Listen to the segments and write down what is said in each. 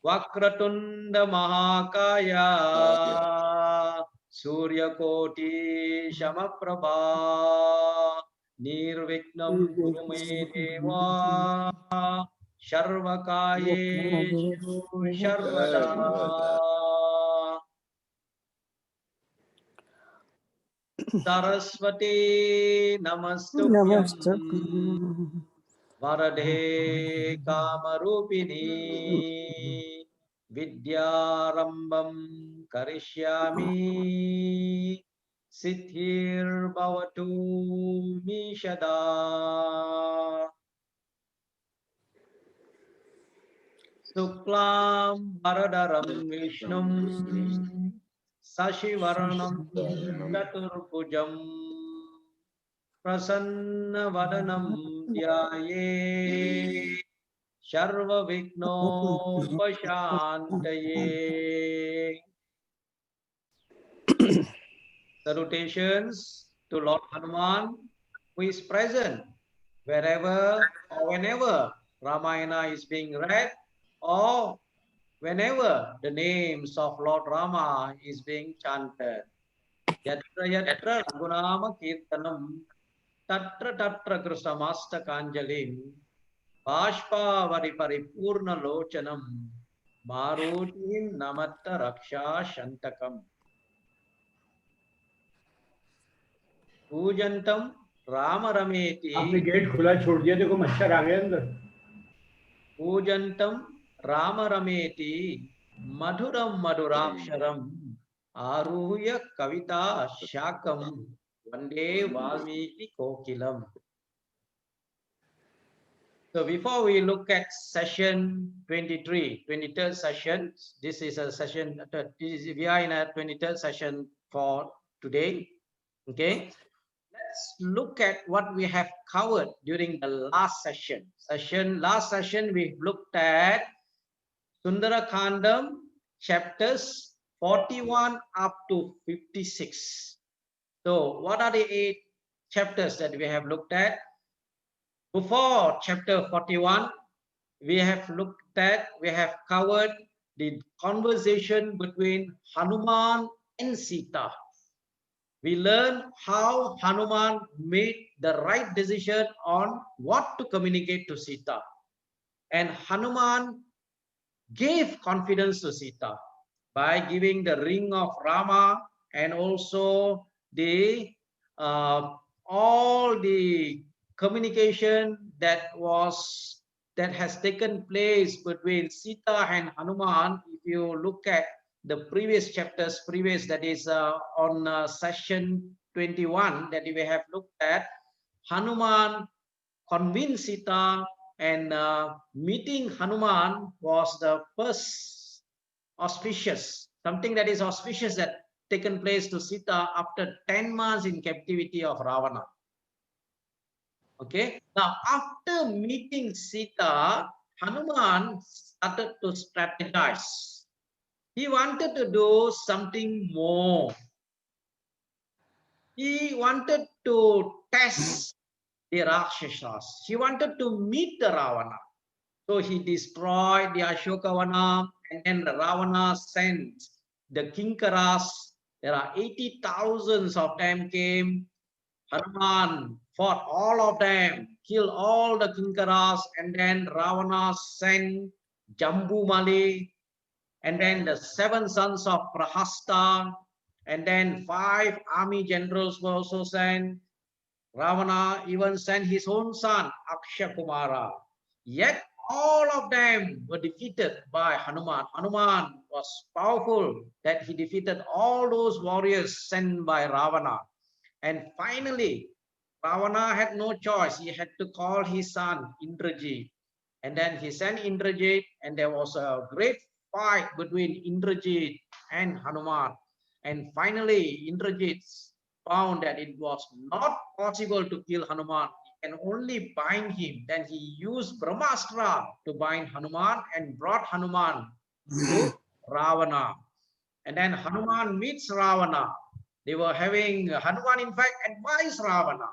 Vakratunda Mahakaya Suryakoti Shamaprabha Nirviknam Kurume Deva Sharvakayeshu Sharvada Saraswati Namaste. Namastuvyam Varadhe Kamarupini Vidyarambam Karishyami Siddhir Bhavatu Mishada Suklam Bharadaram Vishnum Sashivaranam Chaturbhujam Prasanna Vadanam Dhyaye Sharva Vigno Pashantaye. Salutations to Lord Hanuman, who is present wherever or whenever Ramayana is being read, or whenever the names of Lord Rama is being chanted. Yatra yatra Raghunama Kirtanam Tatra Tatra Krishnamasta Kanjalim Bashpavari Paripurna Lochanam Marutin Namatta Raksha Shantakam Pujantam Rama आपने Rameti gate खुला छोड़ दिया, देखो मच्छर आ गए अंदर. Pujantam Rama Rameti Madhuram Madhuraksharam Aruhya Kavita Shakam Vande Valmiki Kokilam. So before we look at session 23, 23rd session, this is a session, we are in a 23rd session for today. Okay, let's look at what we have covered during the last session. Last session, we looked at Sundarakandam chapters 41 up to 56. So what are the 8 chapters that we have looked at? Before chapter 41, we have covered the conversation between Hanuman and Sita. We learned how Hanuman made the right decision on what to communicate to Sita. And Hanuman gave confidence to Sita by giving the ring of Rama and also the all the communication that has taken place between Sita and Hanuman. If you look at the previous chapters, that is on session 21 that we have looked at, Hanuman convinced Sita, and meeting Hanuman was the first auspicious, something that is auspicious that taken place to Sita after 10 months in captivity of Ravana. Okay, now after meeting Sita, Hanuman started to strategize. He wanted to do something more. He wanted to test the Rakshasas. He wanted to meet the Ravana. So he destroyed the Ashokavana, and then the Ravana sent the Kinkaras. There are 80,000 of them came. Hanuman fought all of them, killed all the Kinkaras, and then Ravana sent Jambumali, and then the 7 sons of Prahasta, and then 5 army generals were also sent. Ravana even sent his own son, Akshakumara. Yet all of them were defeated by Hanuman. Hanuman was powerful that he defeated all those warriors sent by Ravana. And finally, Ravana had no choice. He had to call his son Indrajit. And then he sent Indrajit, and there was a great fight between Indrajit and Hanuman. And finally, Indrajit found that it was not possible to kill Hanuman. He can only bind him. Then he used Brahmastra to bind Hanuman and brought Hanuman to Ravana. And then Hanuman meets Ravana. They were having, Hanuman in fact advised Ravana.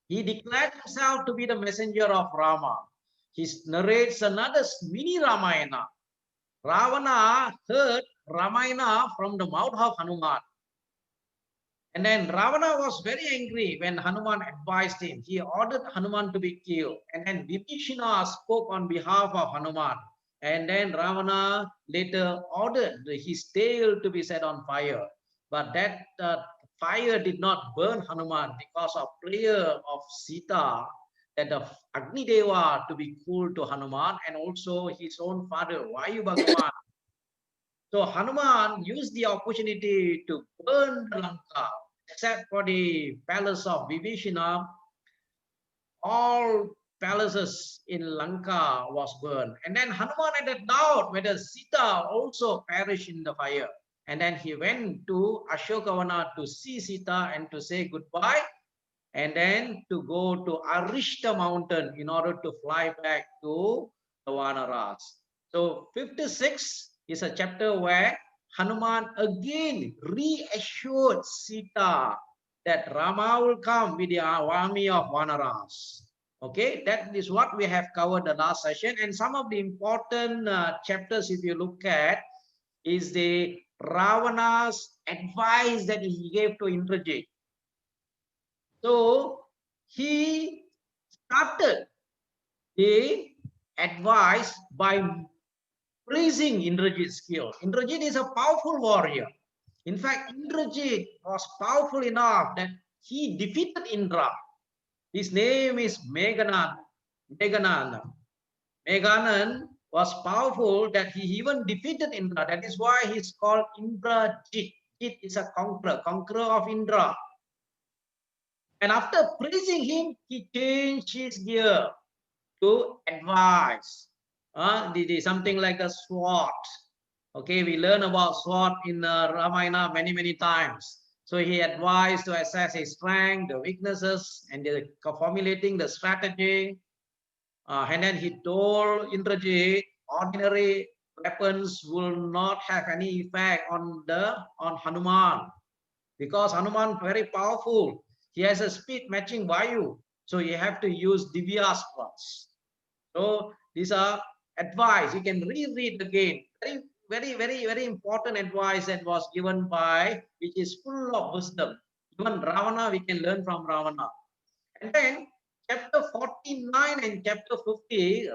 He declared himself to be the messenger of Rama. He narrates another mini Ramayana. Ravana heard Ramayana from the mouth of Hanuman. And then Ravana was very angry when Hanuman advised him. He ordered Hanuman to be killed. And then Vibhishana spoke on behalf of Hanuman. And then Ravana later ordered his tail to be set on fire. But that fire did not burn Hanuman because of prayer of Sita, that the Agni Deva to be cool to Hanuman, and also his own father, Vayu Bhagavan. So Hanuman used the opportunity to burn the Lanka, except for the palace of Vibhishana. All palaces in Lanka was burned. And then Hanuman had a doubt whether Sita also perished in the fire. And then he went to Ashokavana to see Sita and to say goodbye, and then to go to Arishta mountain in order to fly back to the Vanaras. So 56 is a chapter where Hanuman again reassured Sita that Rama will come with the army of Vanaras. Okay, that is what we have covered the last session. And some of the important chapters, if you look at, is the Ravana's advice that he gave to Indrajit. So he started the advice by praising Indrajit's skill. Indrajit is a powerful warrior. In fact, Indrajit was powerful enough that he defeated Indra. His name is Meghanan. Meghanan was powerful that he even defeated Indra. That is why he's called Indrajit. Jit is a conqueror of Indra. And after praising him, he changed his gear to advise. Something like a SWOT. Okay, we learn about SWOT in Ramayana many times. So he advised to assess his strength, the weaknesses, and formulating the strategy. And then he told Indrajit, ordinary weapons will not have any effect on Hanuman, because Hanuman very powerful. He has a speed matching Vayu, so you have to use Divyaspas. So these are advice. You can reread again. Very important advice that was given by, which is full of wisdom. Even Ravana, we can learn from Ravana. And then chapter 49 and chapter 50,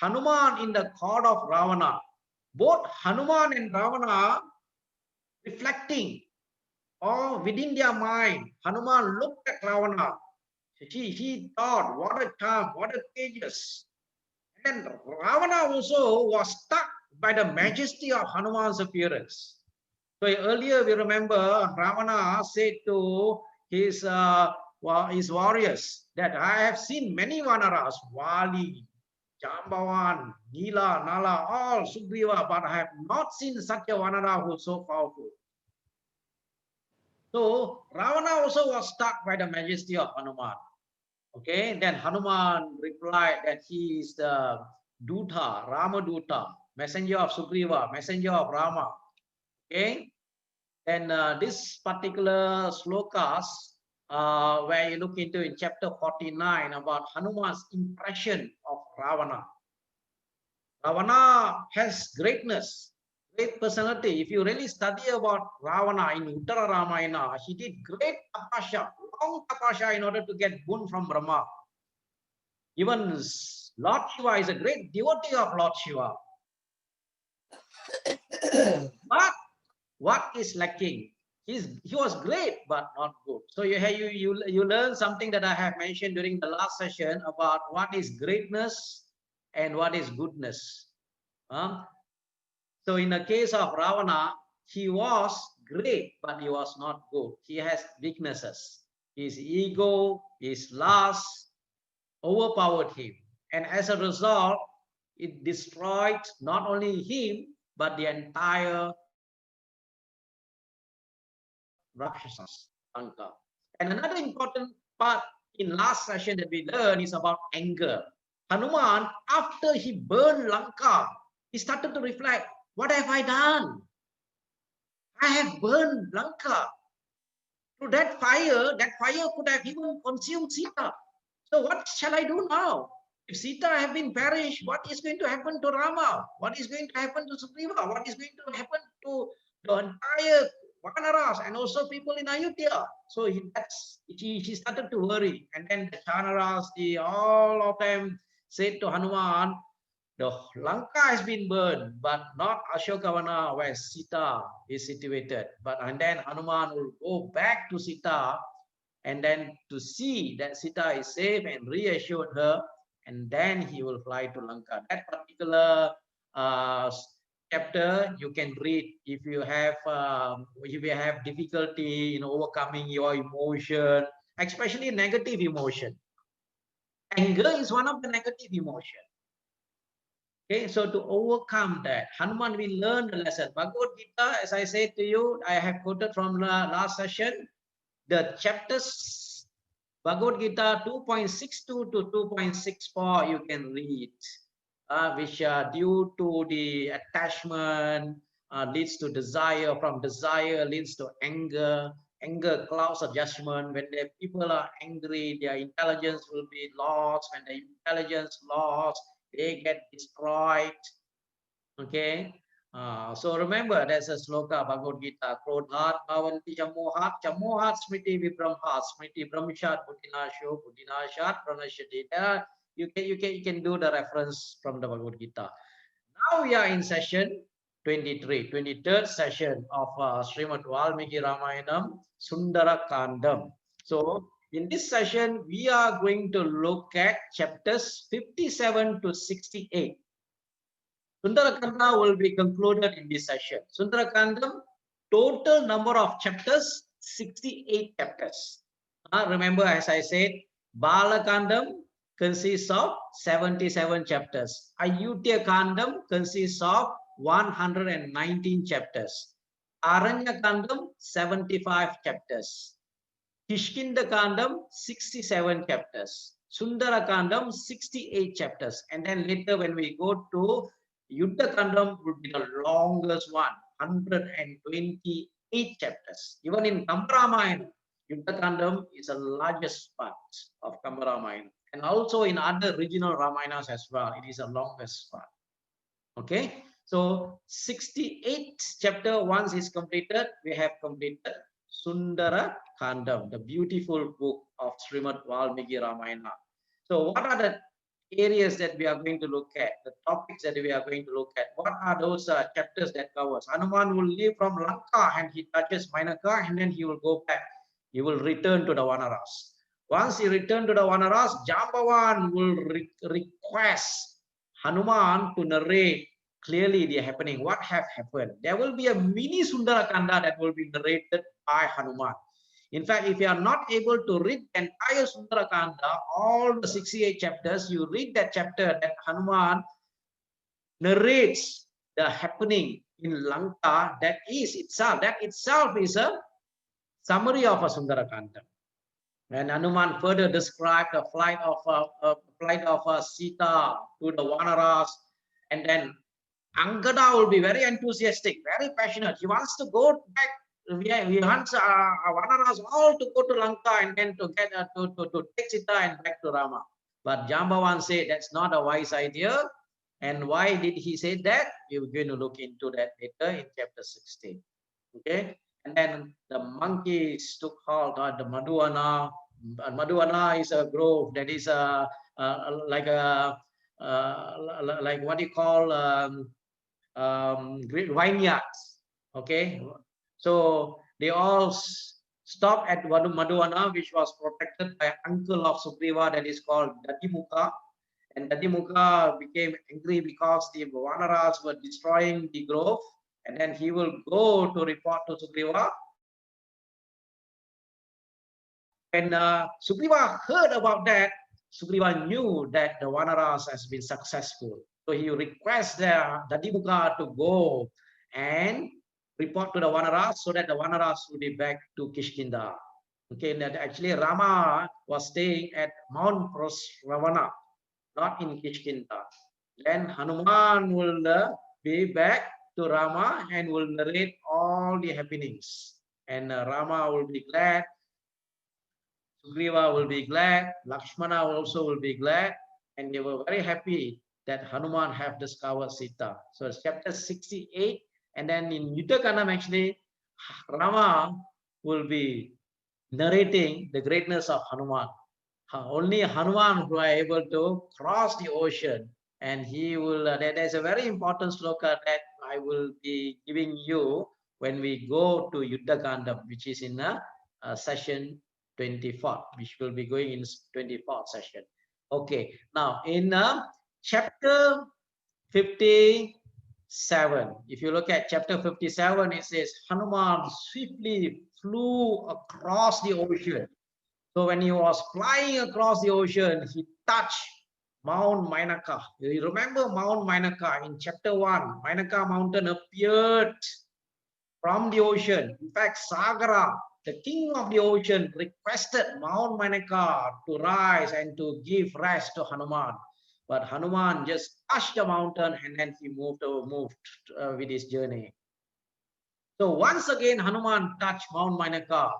Hanuman in the court of Ravana. Both Hanuman and Ravana reflecting, or within their mind, Hanuman looked at Ravana. He thought, what a charm, what a tejas. And Ravana also was struck by the majesty of Hanuman's appearance. So earlier we remember Ravana said to his warriors that I have seen many Vanaras, Vali, Jambavan, Nila, Nala, all Sugriva, but I have not seen such a Vanara who is so powerful. So Ravana also was struck by the majesty of Hanuman. Okay, then Hanuman replied that he is the Duta, Rama Duta, messenger of Sugriva, messenger of Rama. Okay, and this particular slokas, where you look into in chapter 49 about Hanuman's impression of Ravana. Ravana has greatness, great personality. If you really study about Ravana in Uttara Ramayana, he did great tapasya, long tapasya in order to get boon from Brahma. Even Lord Shiva is a great devotee of Lord Shiva. But what is lacking? He was great, but not good. So you learn something that I have mentioned during the last session about what is greatness and what is goodness. So in the case of Ravana, he was great, but he was not good. He has weaknesses. His ego, his lust overpowered him. And as a result, it destroyed not only him, but the entire Rakshasas, Lanka. And another important part in last session that we learned is about anger. Hanuman, after he burned Lanka, he started to reflect, what have I done? I have burned Lanka. Through that fire could have even consumed Sita. So what shall I do now? If Sita have been perished, what is going to happen to Rama? What is going to happen to Sugriva? What is going to happen to the entire Vanaras and also people in Ayodhya? So she started to worry. And then the Chanaras, all of them said to Hanuman, the Lanka has been burned, but not Ashokavana where Sita is situated. And then Hanuman will go back to Sita and then to see that Sita is safe and reassured her, and then he will fly to Lanka. That particular uh, chapter you can read if you have difficulty in overcoming your emotion, especially negative emotion. Anger is one of the negative emotion. Okay, so to overcome that, Hanuman will learn the lesson. Bhagavad Gita, as I said to you, I have quoted from the last session, the chapters Bhagavad Gita 2.62 to 2.64 you can read, which due to the attachment leads to desire, from desire leads to anger, anger clouds of judgment. When the people are angry, their intelligence will be lost. When the intelligence lost, they get destroyed. Okay. So remember, there's a sloka Bhagavad Gita, Krodhat Bhavanti Chamohat, Chamohat Smriti Vibramhat, Smriti Brahmishat Buddhinasho, Buddhinashat Pranashati. You can do the reference from the Bhagavad Gita. Now we are in session 23, 23rd session of Srimad Valmiki Ramayanam Sundara Kandam. So in this session, we are going to look at chapters 57 to 68. Sundarakanda will be concluded in this session. Sundarakandam, total number of chapters, 68 chapters. Remember, as I said, Balakandam consists of 77 chapters. Ayodhya Kandam consists of 119 chapters. Aranya Kandam, 75 chapters. Kishkinda Kandam, 67 chapters. Sundara Kandam, 68 chapters. And then later when we go to Yuddha Kandam will be the longest one, 128 chapters. Even in Ramayana, Yuddha Kandam is the largest part of Ramayana. And also in other regional Ramayanas as well, it is the longest part. Okay, so 68 chapter once is completed, we have completed Sundara Kandam, the beautiful book of Srimad Valmiki Ramayana. So what are the areas that we are going to look at, the topics that we are going to look at? What are those chapters that covers? Hanuman will leave from Lanka and he touches Mainaka and then he will go back. He will return to the Vanaras. Once he returned to the Vanaras, Jambavan will request Hanuman to narrate clearly the happening, what have happened. There will be a mini Sundarakanda that will be narrated by Hanuman. In fact, if you are not able to read the entire Sundarakanda, all the 68 chapters, you read that chapter that Hanuman narrates the happening in Lanka, that itself is a summary of a Sundarakanda. And Hanuman further described the flight of Sita to the Vanaras, and then Angada will be very enthusiastic, very passionate. He wants to go back. He wants Vanaras all to go to Lanka and then to get to take Sita and back to Rama. But Jambavan said that's not a wise idea. And why did he say that? We're going to look into that later in chapter 16. Okay. And then the monkeys took hold of the Madhuana. Madhuana is a grove that is like what you call great vineyards. Okay, so they all stopped at Madhuana, which was protected by uncle of Sugriva, that is called Dadimuka. And Dadimuka became angry because the Vanaras were destroying the grove, and then he will go to report to Sugriva. When Sugriva heard about that, Sugriva knew that the Vanaras has been successful. So he requests Dadimuka to go and report to the Vanaras so that the Vanaras will be back to Kishkinda. Okay, that actually Rama was staying at Mount Prosravana, not in Kishkinda. Then Hanuman will be back to Rama and will narrate all the happenings. And Rama will be glad, Sugriva will be glad, Lakshmana also will be glad. and they were very happy that Hanuman have discovered Sita. So it's chapter 68, and then in Yuddhakandam actually, Rama will be narrating the greatness of Hanuman. Only Hanuman who are able to cross the ocean, and he will. There's a very important sloka that I will be giving you when we go to Yuddhakandam, which is in session 24, which will be going in 24th session. Okay, now in chapter 57, if you look at chapter 57, it says Hanuman swiftly flew across the ocean. So when he was flying across the ocean, he touched Mount Mainaka. You remember Mount Mainaka in chapter 1? Mainaka mountain appeared from the ocean. In fact, Sagara, the king of the ocean, requested Mount Mainaka to rise and to give rest to Hanuman. But Hanuman just touched the mountain and then he moved with his journey. So once again, Hanuman touched Mount Mainaka,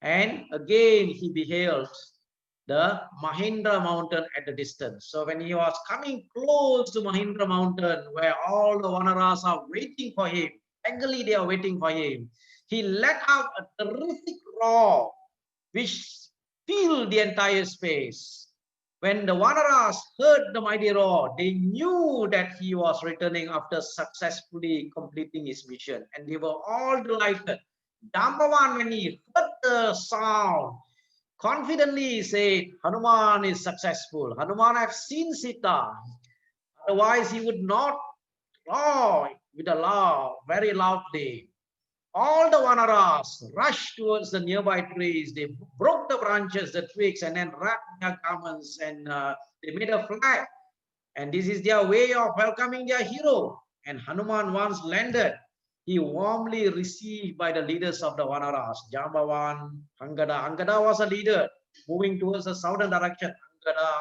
and again he beheld the Mahindra mountain at the distance. So when he was coming close to Mahindra mountain, where all the Vanaras are waiting for him, eagerly they are waiting for him, he let out a terrific roar which filled the entire space. When the Vanaras heard the mighty roar, they knew that he was returning after successfully completing his mission, and they were all delighted. Jambavan, when he heard the sound, confidently said, Hanuman is successful. Hanuman has seen Sita. Otherwise, he would not roar with a very loudly. All the Vanaras rushed towards the nearby trees. They broke the branches, the twigs, and then wrapped their garments, and they made a flag. And this is their way of welcoming their hero. And Hanuman once landed, he warmly received by the leaders of the Vanaras, Jambavan, Angada. Angada was a leader moving towards the southern direction. Angada,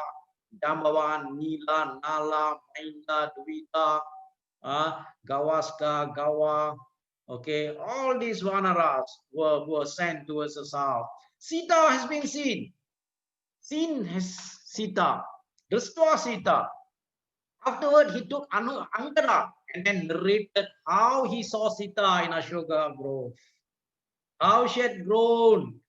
Jambavan, Nila, Nala, Mainda, Duvita, Gawaska, Gawa. Okay, all these Vanaras were sent towards the south. Sita has been seen. Seen has Sita. Destroy Sita. Afterward, he took Angada and then narrated how he saw Sita in Ashoka Grove. How she had grown.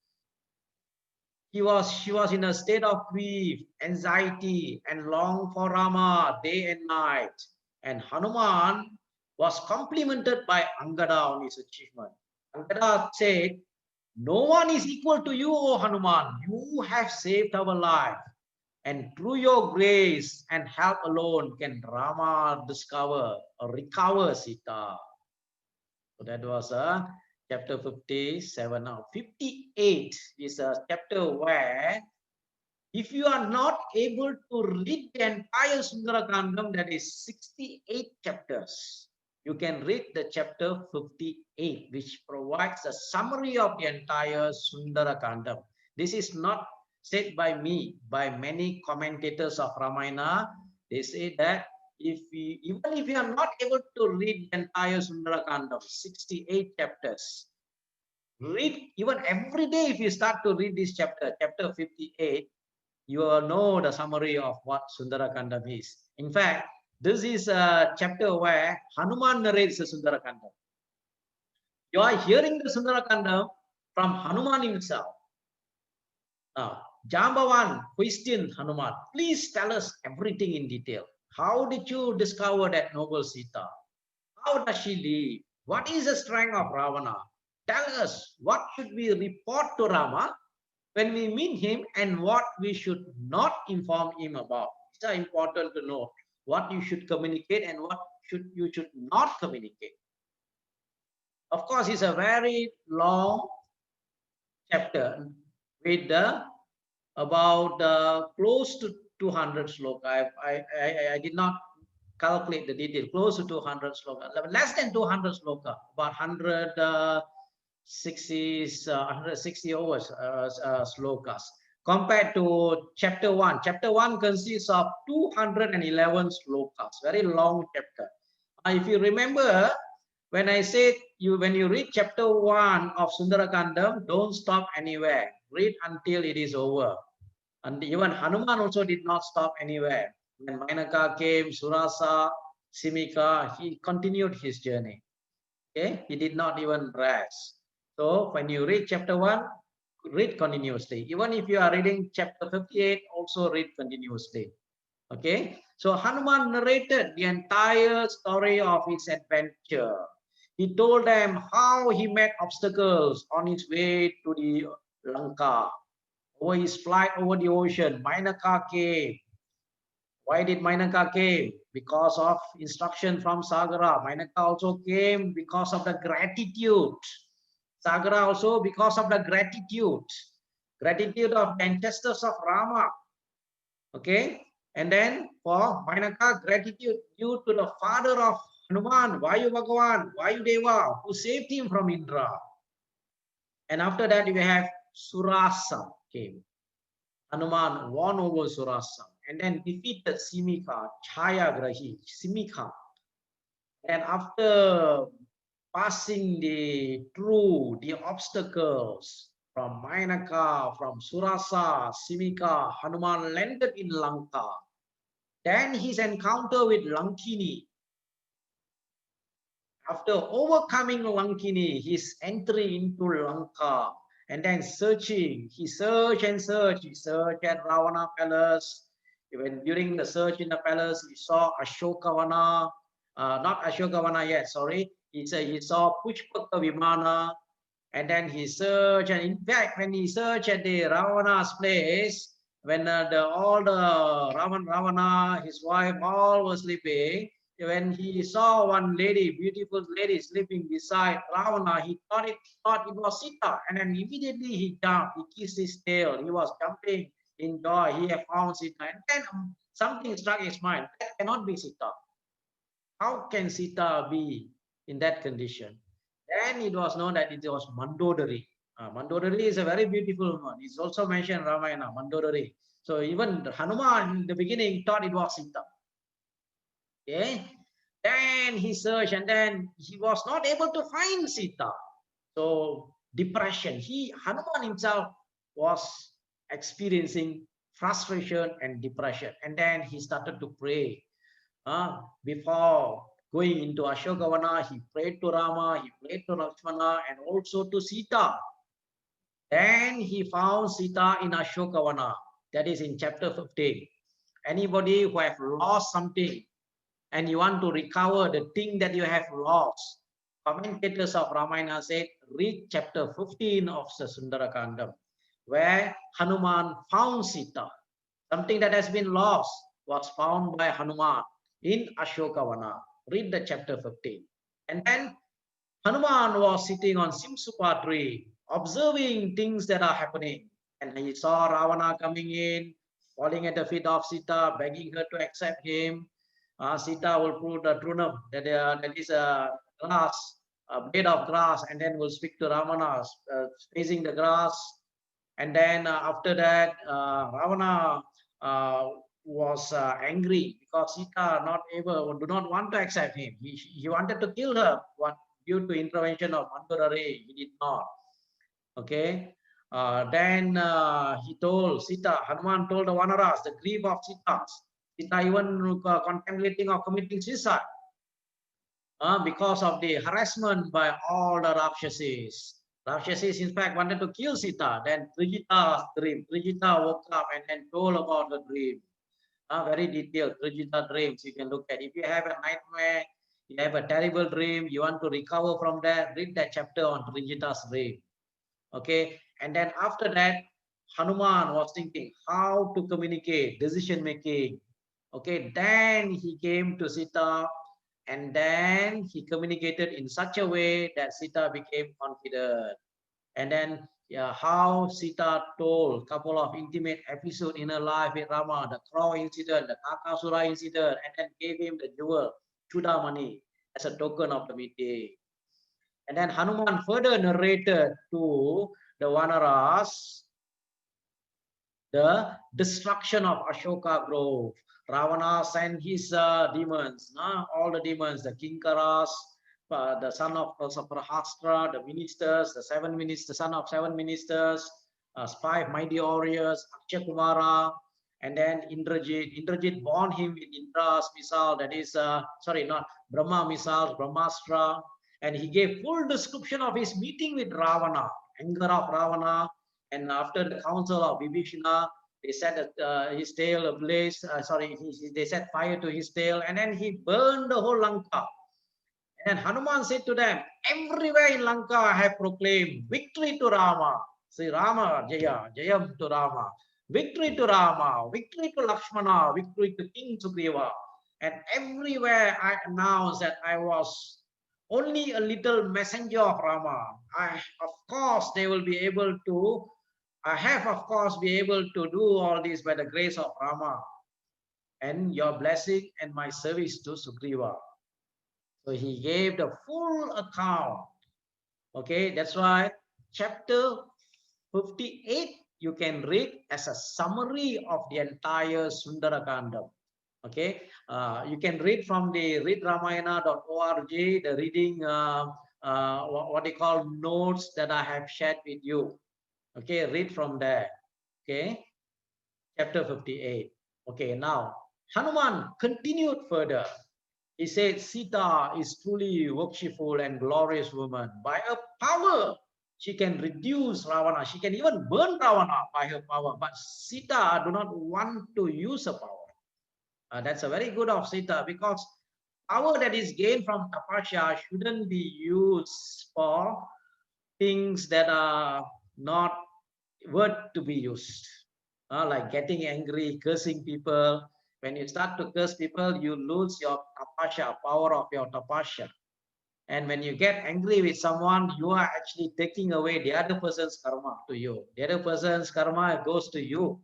She was in a state of grief, anxiety, and longed for Rama day and night. And Hanuman was complimented by Angada on his achievement. Angada said, no one is equal to you, O Hanuman. You have saved our life. And through your grace and help alone can Rama discover or recover Sita. So that was chapter 57. Now 58 is a chapter where if you are not able to read the entire Sundarakandam, that is 68 chapters, you can read the chapter 58, which provides a summary of the entire Sundarakandam. This is not said by me, by many commentators of Ramayana. They say that even if you are not able to read the entire Sundarakandam, 68 chapters, read even every day. If you start to read this chapter 58, you will know the summary of what Sundarakandam is. In fact, this is a chapter where Hanuman narrates the Sundarakandam. You are hearing the Sundarakandam from Hanuman himself. Now, Jambavan questioned Hanuman, please tell us everything in detail. How did you discover that noble Sita? How does she live? What is the strength of Ravana? Tell us, what should we report to Rama when we meet him, and what we should not inform him about? It's important to know what you should communicate and what you should not communicate. Of course, it's a very long chapter with about close to 200 sloka. I did not calculate the detail. Close to 200 sloka, less than 200 sloka, about 160 slokas compared to chapter 1. Chapter 1 consists of 211 slokas, very long chapter. If you remember, when I said when you read chapter 1 of Sundarakandam, don't stop anywhere. Read until it is over. And even Hanuman also did not stop anywhere. When Mainaka came, Surasa, Simika, he continued his journey. Okay, he did not even rest. So when you read chapter 1, read continuously. Even if you are reading chapter 58, also read continuously. Okay, so Hanuman narrated the entire story of his adventure. He told them how he met obstacles on his way to the Lanka. Over his flight over the ocean, Mainaka came. Why did Mainaka came? Because of instruction from Sagara. Mainaka also came because of the gratitude. Sagara also because of the gratitude. Gratitude of the ancestors of Rama. Okay. And then for Mainaka, gratitude due to the father of Hanuman, Vayu Bhagavan, Vayu Deva, who saved him from Indra. And after that, we have Surasa came. Hanuman won over Surasa and then defeated Simika, Chayagrahi, Simika. And after passing through the obstacles from Mainaka, from Surasa, Simika, Hanuman landed in Lanka. Then his encounter with Lankini. After overcoming Lankini, his entry into Lanka and then searching. He searched and searched. He searched at Ravana palace. Even during the search in the palace, he saw Ashokavana, not Ashokavana yet, sorry. He said he saw Pushpaka Vimana, and then he searched. And in fact, when he searched at the Ravana's place, when all the Ravana, his wife, all were sleeping, when he saw one lady, beautiful lady, sleeping beside Ravana, he thought it was Sita, and then immediately he jumped. He kissed his tail. He was jumping in joy. He had found Sita, and then something struck his mind. That cannot be Sita. How can Sita be in that condition? Then it was known that it was Mandodari. Mandodari is a very beautiful one. It's also mentioned in Ramayana, Mandodari. So even Hanuman in the beginning thought it was Sita. Okay. Then he searched and then he was not able to find Sita. So depression. Hanuman himself was experiencing frustration and depression. And then he started to pray. Before going into Ashokavana, he prayed to Rama, he prayed to Lakshmana, and also to Sita. Then he found Sita in Ashokavana. That is in chapter 15. Anybody who have lost something and you want to recover the thing that you have lost, commentators of Ramayana said, read chapter 15 of the Sundarakandam, where Hanuman found Sita. Something that has been lost was found by Hanuman in Ashokavana. Read the chapter 15. And then Hanuman was sitting on Simsupa tree, observing things that are happening. And he saw Ravana coming in, falling at the feet of Sita, begging her to accept him. Sita will pull the trunam, that is a grass, a blade of grass, and then will speak to Ravana, facing the grass. And then after that, Ravana was angry because Sita do not want to accept him. He wanted to kill her, due to intervention of Mandodari. He did not. Okay. Then he told Sita, Hanuman told the Vanaras the grief of Sita. Sita even contemplating of committing suicide because of the harassment by all the Rakshasis. Rakshasis, in fact, wanted to kill Sita. Then Trijita's dream. Trijita woke up and then told about the dream. Very detailed Trijita dreams you can look at. If you have a nightmare, you have a terrible dream, you want to recover from that, read that chapter on Trijita's dream. Okay. And then after that, Hanuman was thinking how to communicate, decision making. Okay. Then he came to Sita and then he communicated in such a way that Sita became confident. And then how Sita told a couple of intimate episodes in her life with Rama, the crow incident, the Kakasura incident, and then gave him the jewel, Chudamani, as a token of the meeting. And then Hanuman further narrated to the Vanaras the destruction of Ashoka Grove. Ravana sent his demons, all the demons, the Kinkaras, the son of Prahastra, the ministers, the son of seven ministers, five mighty warriors, Akshay Kumara, and then Indrajit. Indrajit born him with Indra's missile, that is, sorry, not Brahma missiles, Brahmastra, and he gave full description of his meeting with Ravana, anger of Ravana, and after the council of Vibhishana, they set his tail ablaze, they set fire to his tail, and then he burned the whole Lanka. And Hanuman said to them, everywhere in Lanka I have proclaimed victory to Rama. Say Rama, Jaya, Jayam to Rama. Victory to Rama, victory to Lakshmana, victory to King Sugriva. And everywhere I announced that I was only a little messenger of Rama. Of course, they will be able to, I have, of course, be able to do all this by the grace of Rama and your blessing and my service to Sugriva. So he gave the full account. Okay, that's why chapter 58 you can read as a summary of the entire Sundarakandam. Okay, you can read from the readramayana.org, the reading, what they call notes that I have shared with you. Okay, read from there. Okay, chapter 58. Okay, now Hanuman continued further. He said, Sita is truly worshipful and glorious woman. By her power, she can reduce Ravana. She can even burn Ravana by her power. But Sita do not want to use her power. That's a very good of Sita, because power that is gained from tapasya shouldn't be used for things that are not worth to be used. Like getting angry, cursing people. When you start to curse people, you lose your tapasya, power of your tapasya. And when you get angry with someone, you are actually taking away the other person's karma to you. The other person's karma goes to you.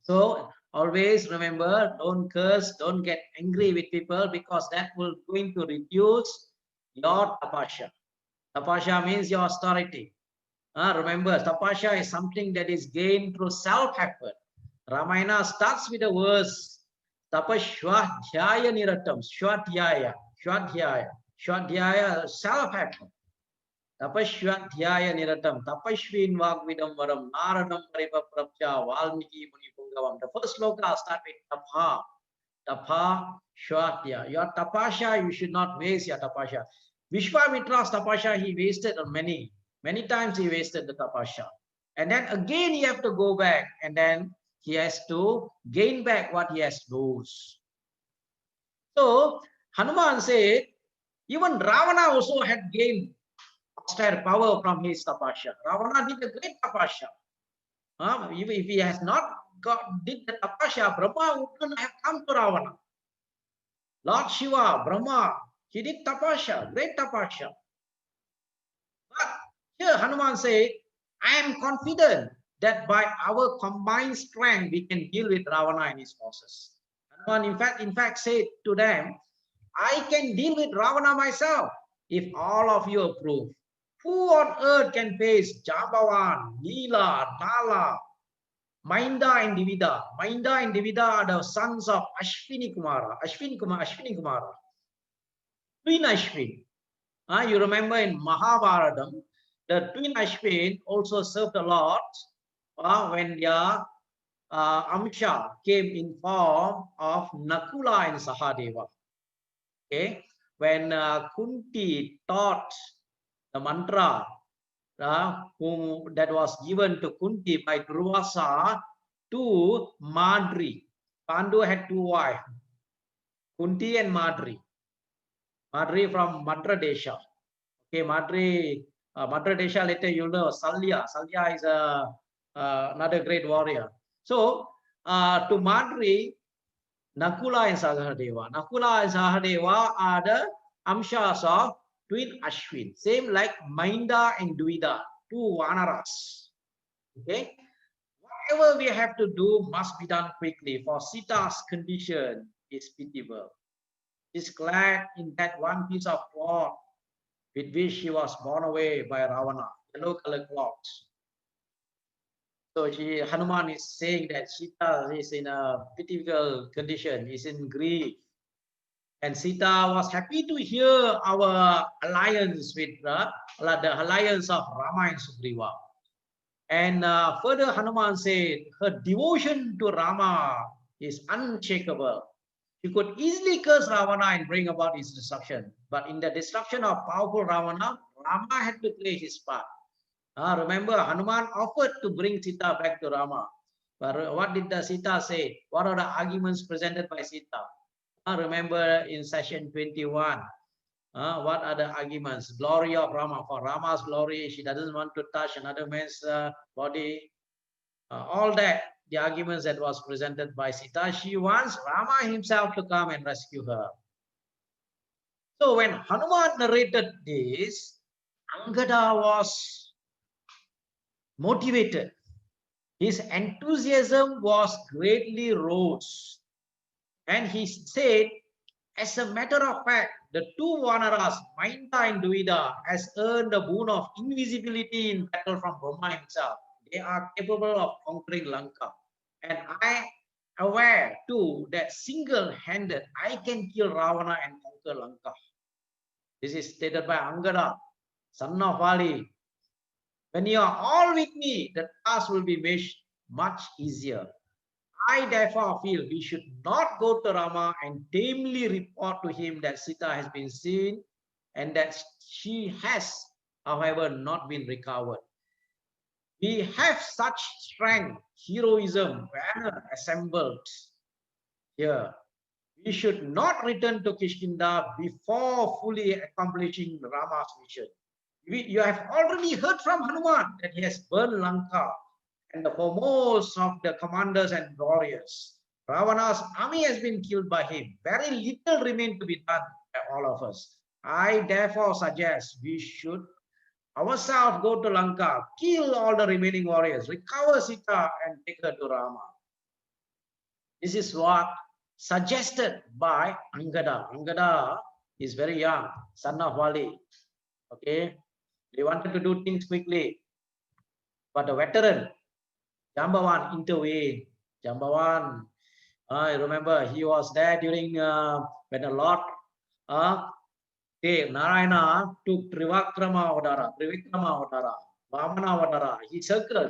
So always remember, don't curse, don't get angry with people, because that will going to reduce your tapasya. Tapasya means your authority. Remember, tapasya is something that is gained through self-effort. Ramayana starts with a verse, tapashwadhyaya niratam, shwadhyaya, shwadhyaya, shwadhyaya, self-effort. Tapashwadhyaya niratam, tapashvin vagvidam varam, naradam paripaprapcha, Valmiki Muniapan. The first sloka start with tapha, tapha, shwadhyaya. Your tapasya, you should not waste your tapasya. Vishwamitra's tapasya, he wasted on many times he wasted the tapasya. And then again he have to go back, and then he has to gain back what he has lost. So Hanuman said, even Ravana also had gained austere power from his tapasya. Ravana did a great tapasya. If he has not did the tapasya, Brahma wouldn't have come to Ravana. Lord Shiva, Brahma, he did tapasya, great tapasya. But here Hanuman said, I am confident that by our combined strength, we can deal with Ravana and his forces. Hanuman, in fact, said to them, I can deal with Ravana myself if all of you approve. Who on earth can face Jambavan, Nila, Nala, Mainda and Divida? Mainda and Divida are the sons of Ashwini Kumara, twin Ashwin. You remember in Mahabharatam, the twin Ashwin also served the Lord when their Amsha came in form of Nakula and Sahadeva. Okay, when Kunti taught the mantra that was given to Kunti by Durvasa to Madri. Pandu had two wives, Kunti and Madri. Madri from Madra Desha. Okay, Madra Desha, later you know Salya. Salya is another great warrior. So to Madri, Nakula and Sahadeva. Nakula and Sahadeva are the Amshas of twin Ashwin. Same like Mainda and Dvida, two Vanaras. Okay. Whatever we have to do must be done quickly, for Sita's condition is pitiable. She's clad in that one piece of cloth with which she was borne away by Ravana, yellow colored cloths. So Hanuman is saying that Sita is in a pitiable condition, is in grief. And Sita was happy to hear our alliance with the alliance of Rama and Sugriva. And further, Hanuman said, her devotion to Rama is unshakable. She could easily curse Ravana and bring about his destruction. But in the destruction of powerful Ravana, Rama had to play his part. Remember, Hanuman offered to bring Sita back to Rama. But what did the Sita say? What are the arguments presented by Sita? Remember in session 21, what are the arguments? Glory of Rama. For Rama's glory, she doesn't want to touch another man's body. All that, the arguments that was presented by Sita, she wants Rama himself to come and rescue her. So when Hanuman narrated this, Angada was motivated. His enthusiasm was greatly rose. And he said, as a matter of fact, the two Vanaras, Mainda and Duida, has earned the boon of invisibility in battle from Brahma himself. They are capable of conquering Lanka. And I am aware too that single-handed I can kill Ravana and conquer Lanka. This is stated by Angada, son of Ali. When you are all with me, the task will be made much easier. I therefore feel we should not go to Rama and tamely report to him that Sita has been seen and that she has, however, not been recovered. We have such strength, heroism, valor assembled here. We should not return to Kishkinda before fully accomplishing Rama's mission. You have already heard from Hanuman that he has burned Lanka and the foremost of the commanders and warriors. Ravana's army has been killed by him. Very little remains to be done by all of us. I therefore suggest we should ourselves go to Lanka, kill all the remaining warriors, recover Sita and take her to Rama. This is what suggested by Angada. Angada is very young, son of Wali. Okay, they wanted to do things quickly, but a veteran, Jambavan, intervened. Jambavan, I remember he was there during when the Lord Narayana took Trivikrama Avadara, Vamana Avadara.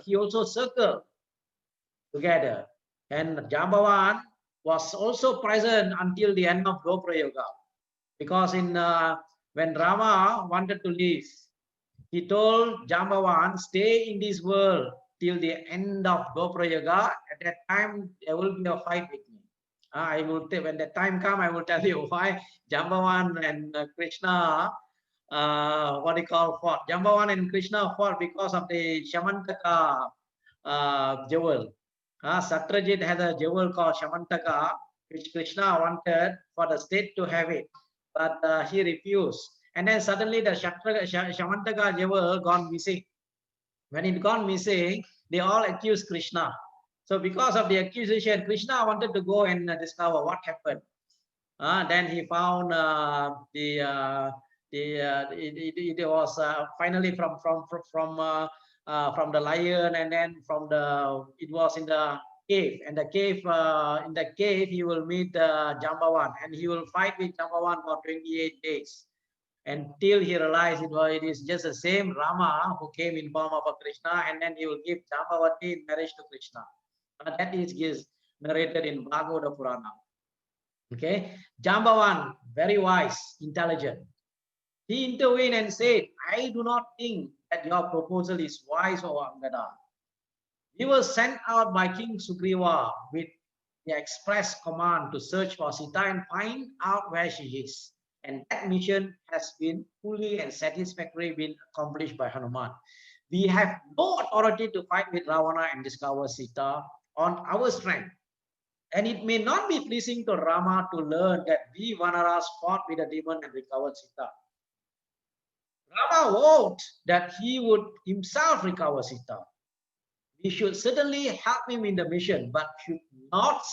He also circled together. And Jambavan was also present until the end of Gopra Yoga. Because when Rama wanted to leave, he told Jambavan, stay in this world till the end of Gopra Yoga. At that time, there will be a fight with me. I will when the time comes, I will tell you why Jambavan and Krishna, what they call fought. Jambavan and Krishna fought because of the Shamantaka jewel. Satrajit had a jewel called Shamantaka, which Krishna wanted for the state to have it, but he refused. And then suddenly the Shamantaka jewel gone missing. When it gone missing, they all accused Krishna. So because of the accusation, Krishna wanted to go and discover what happened. Then he found it was finally from the lion, and then it was in the cave, and in the cave he will meet Jambavan, and he will fight with Jambavan for 28 days until he realized it is just the same Rama who came in form of a Krishna, and then he will give Jambavati in marriage to Krishna. That is narrated in Bhagavata Purana. Okay, Jambavan, very wise, intelligent. He intervened and said, I do not think that your proposal is wise, O Angada. He was sent out by King Sugriva with the express command to search for Sita and find out where she is. And that mission has been fully and satisfactorily been accomplished by Hanuman. We have no authority to fight with Ravana and discover Sita on our strength. And it may not be pleasing to Rama to learn that we Vanaras fought with a demon and recovered Sita. Rama vowed that he would himself recover Sita. We should certainly help him in the mission, but should not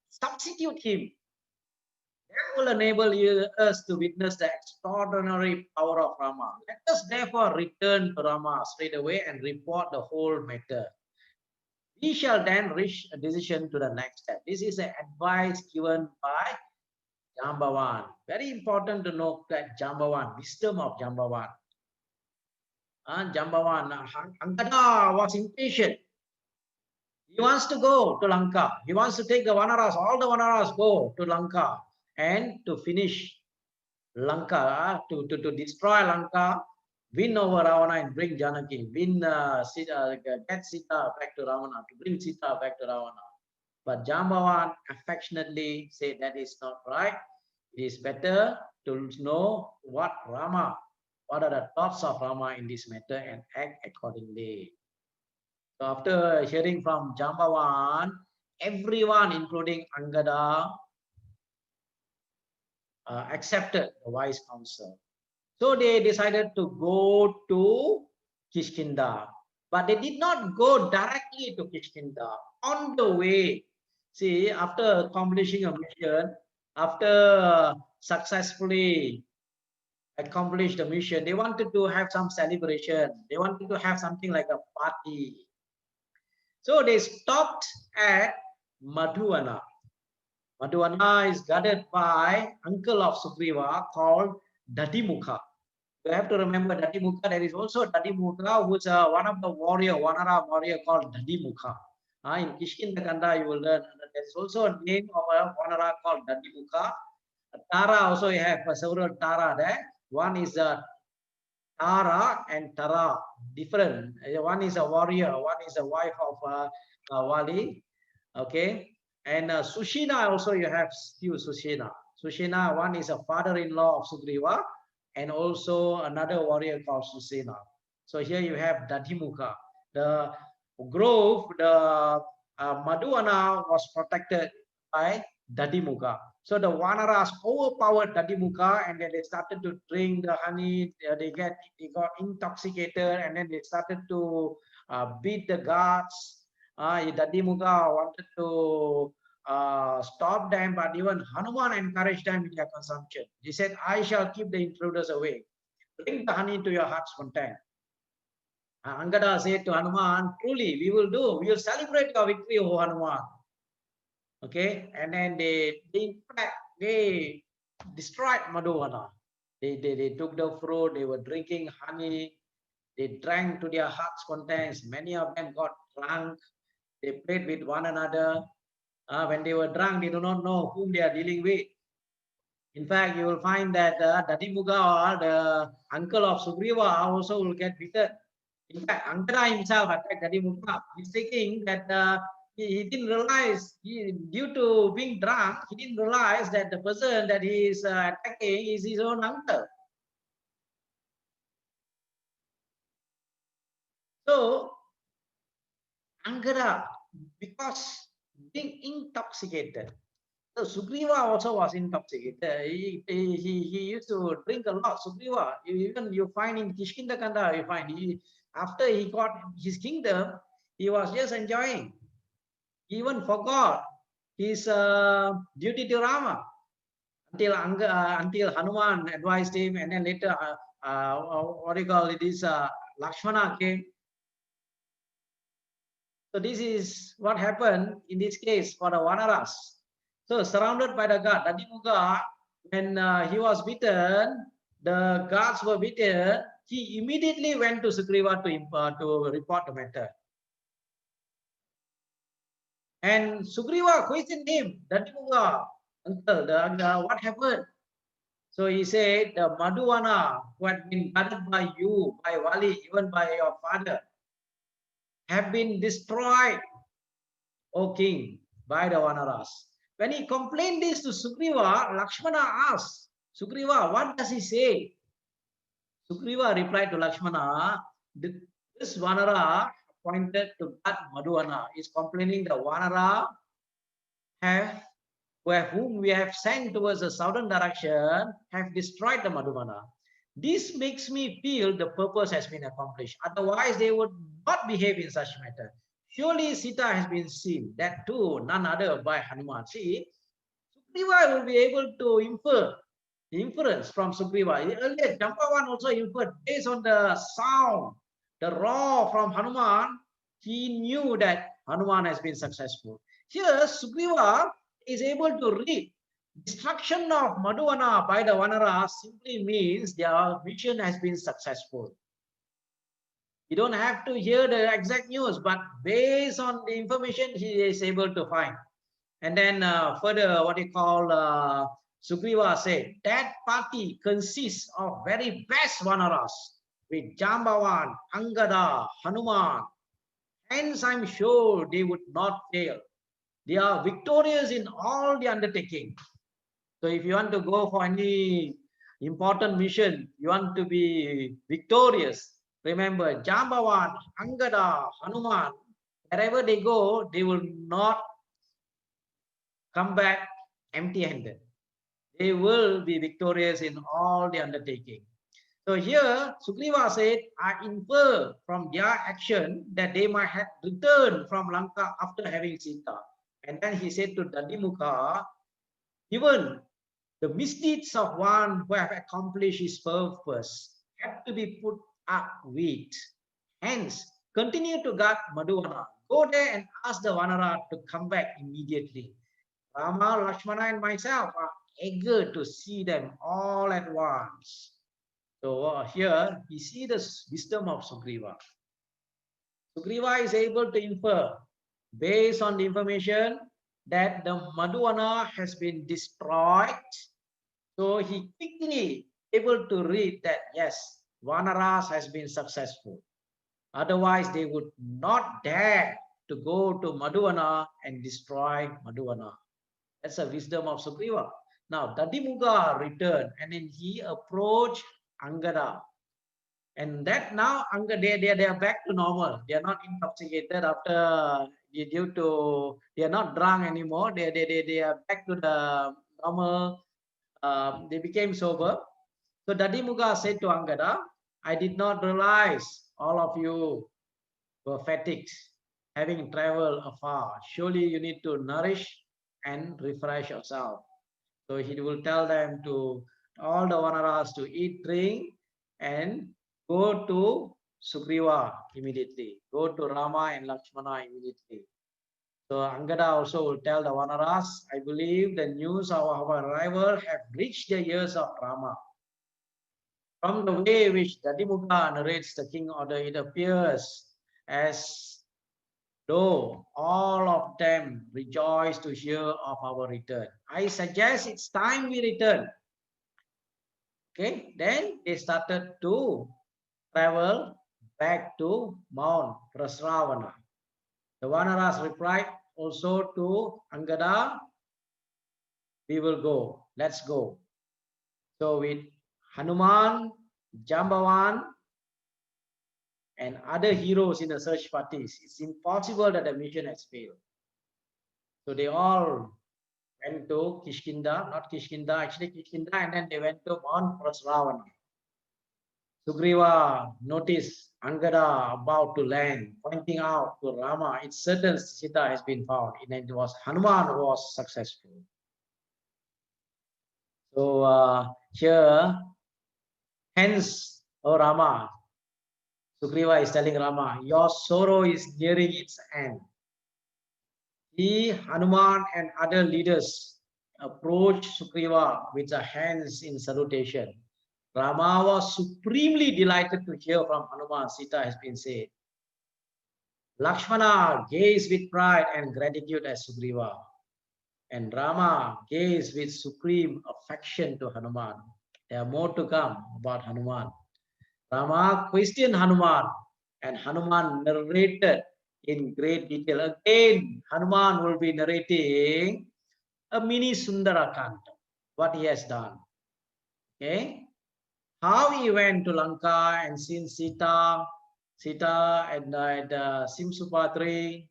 substitute him. That will enable us to witness the extraordinary power of Rama. Let us therefore return to Rama straight away and report the whole matter. We shall then reach a decision to the next step. This is an advice given by Jambavan. Very important to know that Jambavan, wisdom of Jambavan. Jambavan, Angada was impatient. He wants to go to Lanka. He wants to take the Vanaras, all the Vanaras go to Lanka and to finish Lanka, to destroy Lanka, win over Ravana and bring Janaki, win Sita, get Sita back to Ravana, to bring Sita back to Ravana. But Jambavan affectionately said that is not right. It is better to know what Rama, what are the thoughts of Rama in this matter and act accordingly. So after hearing from Jambavan, everyone, including Angada, accepted the wise counsel. So they decided to go to Kishkinda, but they did not go directly to Kishkinda. On the way, see, after accomplishing a mission, after successfully accomplished the mission, they wanted to have some celebration. They wanted to have something like a party. So they stopped at Madhuana. Madhuana is guarded by uncle of Sugriva called Dadimukha. You have to remember Dadimukha. There is also Dadimukha, who is one of the warrior, Vanara warrior called Dadimukha. In Kishkinda you will learn there is also a name of a Vanara called Dadimukha. Tara also you have several Tara there. One is Tara and Tara, different. One is a warrior, one is a wife of Wali. Okay. And Sushina also you have few Sushina. Sushina, one is a father-in-law of Sugriva, and also another warrior called Susena. So here you have Dadimukha. The grove, the Madhuana was protected by Dadimukha. So the Vanaras overpowered Dadimukha, and then they started to drink the honey. They got intoxicated, and then they started to beat the guards. Dadimukha wanted to stop them, but even Hanuman encouraged them in their consumption. He said, I shall keep the intruders away. Bring the honey to your heart's content. Angada said to Hanuman, truly, we will do. We will celebrate your victory, O Hanuman. Okay, and then they destroyed Madhuvana. They took the fruit, they were drinking honey, they drank to their heart's contents. Many of them got drunk, they played with one another. When they were drunk, they do not know whom they are dealing with. In fact, you will find that Dadimuga, the uncle of Sugriva, also will get beaten. In fact, Angada himself attacked Dadimuga. He's thinking that he didn't realize, due to being drunk, he didn't realize that the person that he is attacking is his own uncle. So, Angada, because being intoxicated, so Sugriva also was intoxicated. He used to drink a lot. Sugriva, even you find in Kishkindakanda, you find after he got his kingdom, he was just enjoying. He even forgot his duty to Rama until Hanuman advised him, and then later, what do you call it? Is Lakshmana came. So this is what happened in this case for the Vanaras. So surrounded by the guard, Dadimuga, when he was beaten, the guards were beaten. He immediately went to Sugriva to report the matter. And Sugriva questioned him, Dadimuga, uncle, what happened? So he said, the Madhuvana, who had been guarded by you, by Vali, even by your father, have been destroyed, O king, by the Vanaras. When he complained this to Sugriva, Lakshmana asked, Sugriva, what does he say? Sugriva replied to Lakshmana, this Vanara appointed to guard Madhuvana is complaining the Vanara whom we have sent towards the southern direction have destroyed the Madhuvana. This makes me feel the purpose has been accomplished. Otherwise, they would not behave in such matter. Surely Sita has been seen, that too, none other by Hanuman. See, Sugriva will be able to infer the inference from Sugriva. Earlier, Jambavan also inferred based on the sound, the roar from Hanuman. He knew that Hanuman has been successful. Here, Sugriva is able to read. Destruction of Madhuvana by the Vanara simply means their mission has been successful. You don't have to hear the exact news, but based on the information he is able to find. And then further, what you call Sugriva said, that party consists of very best Vanaras with Jambavan, Angada, Hanuman. Hence, I'm sure they would not fail. They are victorious in all the undertaking. So if you want to go for any important mission, you want to be victorious, remember Jambavan, Angada, Hanuman, wherever they go, they will not come back empty-handed. They will be victorious in all the undertaking. So here, Sugriva said, I infer from their action that they might have returned from Lanka after having Sita. And then he said to Dadimukha, even the misdeeds of one who have accomplished his purpose have to be put up with. Hence, continue to guard Madhuvana. Go there and ask the Vanara to come back immediately. Rama, Lakshmana, and myself are eager to see them all at once. So here we see the wisdom of Sugriva. Sugriva is able to infer based on the information that the Madhuvana has been destroyed. So he quickly able to read that yes, Vanaras has been successful. Otherwise, they would not dare to go to Madhuvana and destroy Madhuvana. That's the wisdom of Sugriva. Now, Dadimuga returned and then he approached Angada. And that now they are back to normal. They are not intoxicated after due to they are not drunk anymore. They are back to the normal. They became sober. So Dadimuga said to Angada, I did not realize all of you were fatigued, having traveled afar. Surely you need to nourish and refresh yourself. So he will tell them to all the Vanaras to eat, drink, and go to Sugriva immediately. Go to Rama and Lakshmana immediately. So Angada also will tell the Vanaras, I believe the news of our arrival have reached the ears of Rama. From the way which Dadimuka narrates the king order, it appears as though all of them rejoice to hear of our return. I suggest it's time we return. Okay, then they started to travel back to Mount Prasravana. The Vanaras replied also to Angada, we will go, let's go. So with Hanuman, Jambavan, and other heroes in the search parties, it's impossible that the mission has failed. So they all went to Kishkinda, not Kishkinda, actually Kishkinda, and then they went to Mount Prasravana. Sugriva noticed Angada about to land, pointing out to Rama, it's certain Sita has been found. And it was Hanuman who was successful. So here, hence, oh Rama, Sugriva is telling Rama, your sorrow is nearing its end. He, Hanuman, and other leaders approached Sugriva with their hands in salutation. Rama was supremely delighted to hear from Hanuman, Sita has been saved. Lakshmana gazed with pride and gratitude at Sugriva. And Rama gazed with supreme affection to Hanuman. There are more to come about Hanuman. Rama questioned Hanuman, and Hanuman narrated in great detail. Again, Hanuman will be narrating a mini Sundarakanta, what he has done. Okay, how he went to Lanka and seen Sita and Simsupatri.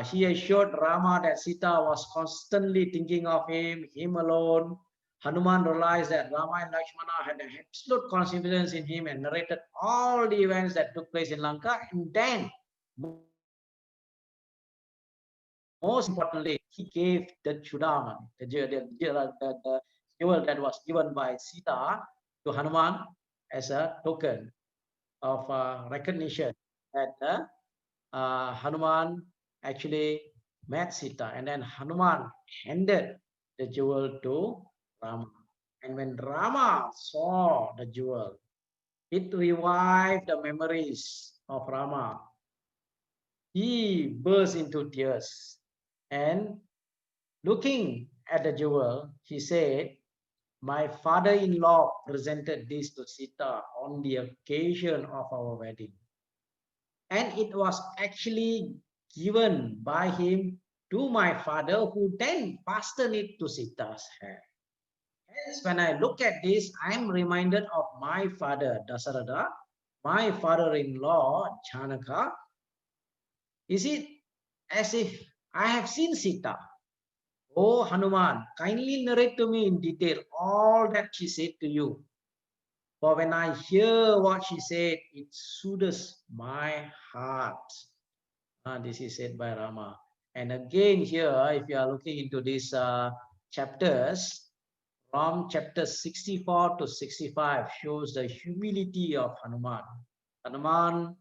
He assured Rama that Sita was constantly thinking of him alone. Hanuman realized that Rama and Lakshmana had an absolute confidence in him and narrated all the events that took place in Lanka. And then, most importantly, he gave the Chudaman, the jewel that was given by Sita to Hanuman as a token of recognition that Hanuman actually met Sita, and then Hanuman handed the jewel to Rama. And when Rama saw the jewel, it revived the memories of Rama. He burst into tears and looking at the jewel, he said, my father-in-law presented this to Sita on the occasion of our wedding. And it was actually given by him to my father, who then fastened it to Sita's hair. Hence, when I look at this, I'm reminded of my father, Dasaratha, my father-in-law, Janaka. Is it as if I have seen Sita? Oh, Hanuman, kindly narrate to me in detail all that she said to you. For when I hear what she said, it soothes my heart. This is said by Rama. And again here, if you are looking into these chapters, from chapter 64 to 65 shows the humility of Hanuman. Hanuman,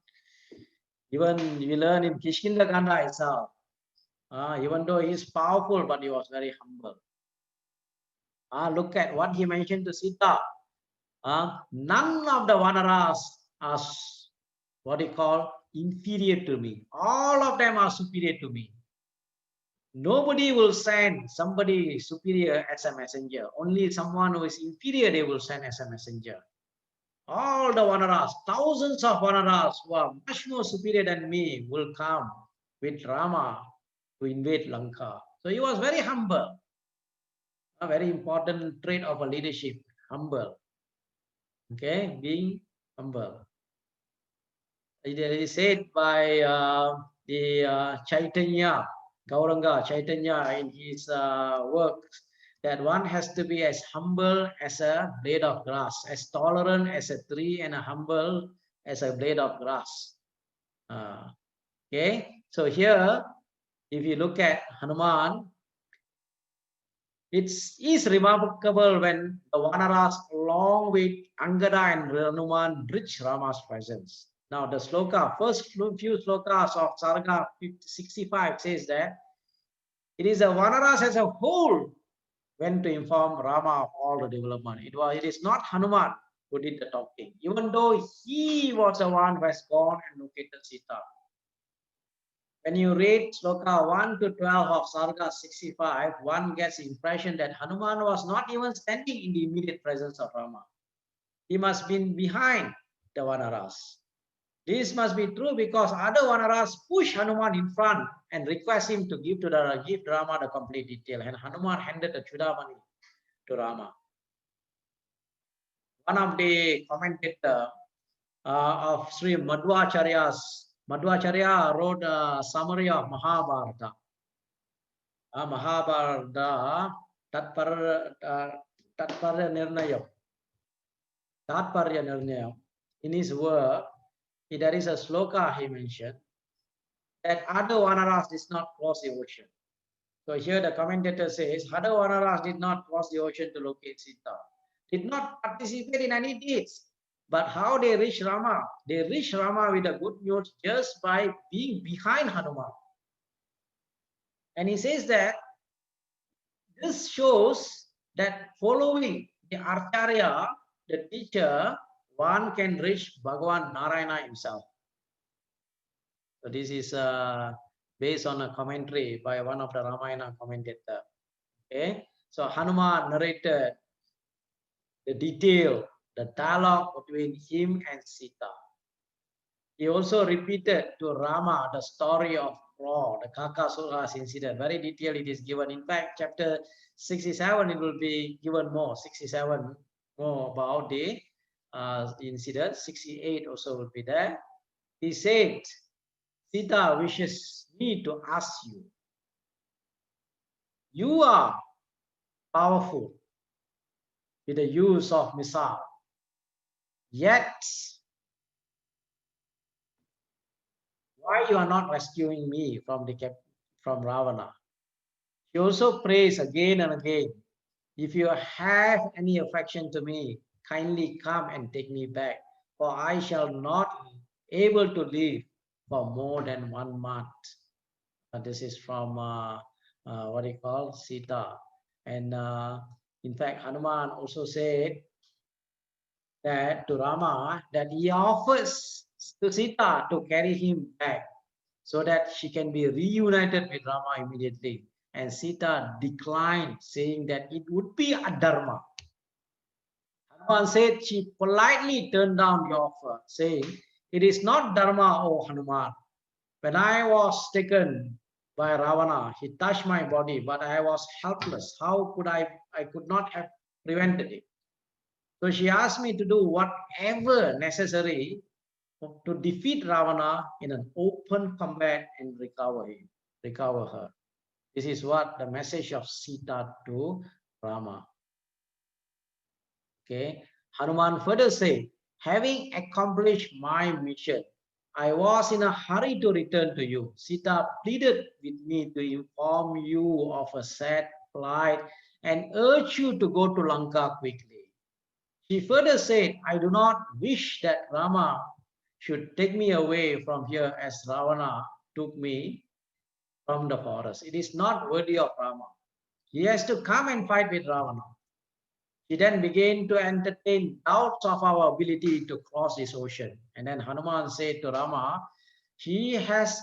even we learn in Kishkinda Kanda itself, even though he is powerful, but he was very humble. Look at what he mentioned to Sita. None of the Vanaras are what he call inferior to me. All of them are superior to me. Nobody will send somebody superior as a messenger. Only someone who is inferior they will send as a messenger. All the Vanaras, thousands of Vanaras who are much more superior than me will come with Rama to invade Lanka. So he was very humble. A very important trait of a leadership, humble. Okay, being humble. It is said by the Chaitanya, Gauranga Chaitanya in his works that one has to be as humble as a blade of grass, as tolerant as a tree, and as humble as a blade of grass. Okay, so here, if you look at Hanuman, it is remarkable when the Vanaras, along with Angada and Hanuman, reach Rama's presence. Now, the sloka, first few slokas of Sarga 65 says that it is the Vanaras as a whole went to inform Rama of all the development. It is not Hanuman who did the talking, even though he was the one who has gone and located Sita. When you read sloka 1 to 12 of Sarga 65, one gets the impression that Hanuman was not even standing in the immediate presence of Rama. He must have been behind the Vanaras. This must be true because other Vanaras push Hanuman in front and request him to give Rama the complete detail. And Hanuman handed the Chudamani to Rama. One of the commentators of Sri Madhvacharya wrote a summary of Mahabharata. Mahabharata Tatparya Nirnaya. Tatparya Nirnaya. In his work, there is a sloka he mentioned that other Vanaras did not cross the ocean. So here the commentator says, other Vanaras did not cross the ocean to locate Sita, did not participate in any deeds. But how they reach Rama? They reach Rama with the good news just by being behind Hanuman. And he says that this shows that following the Acharya, the teacher, one can reach Bhagavan Narayana himself. So this is based on a commentary by one of the Ramayana commentator. Okay, so Hanuman narrated the detail, the dialogue between him and Sita. He also repeated to Rama the story of Raw, the Kakasuras incident. Very detailed it is given. In fact, chapter 67, it will be given more, 67 more about the incident. 68 also will be there. He said, Sita wishes me to ask you. You are powerful with the use of missile. Yet, why you are not rescuing me from Ravana? He also prays again and again, if you have any affection to me, kindly come and take me back, for I shall not able to live for more than 1 month. This is from what you call Sita. And in fact, Hanuman also said, that to Rama that he offers to Sita to carry him back so that she can be reunited with Rama immediately. And Sita declined, saying that it would be a dharma. Hanuman said she politely turned down the offer, saying, "It is not dharma, O Hanuman. When I was taken by Ravana, he touched my body, but I was helpless. How could I could not have prevented it. So she asked me to do whatever necessary to defeat Ravana in an open combat and recover her. This is what the message of Sita to Rama. Okay. Hanuman further said, having accomplished my mission, I was in a hurry to return to you. Sita pleaded with me to inform you of a sad plight and urge you to go to Lanka quickly. She further said, I do not wish that Rama should take me away from here as Ravana took me from the forest. It is not worthy of Rama. He has to come and fight with Ravana. He then began to entertain doubts of our ability to cross this ocean. And then Hanuman said to Rama, he has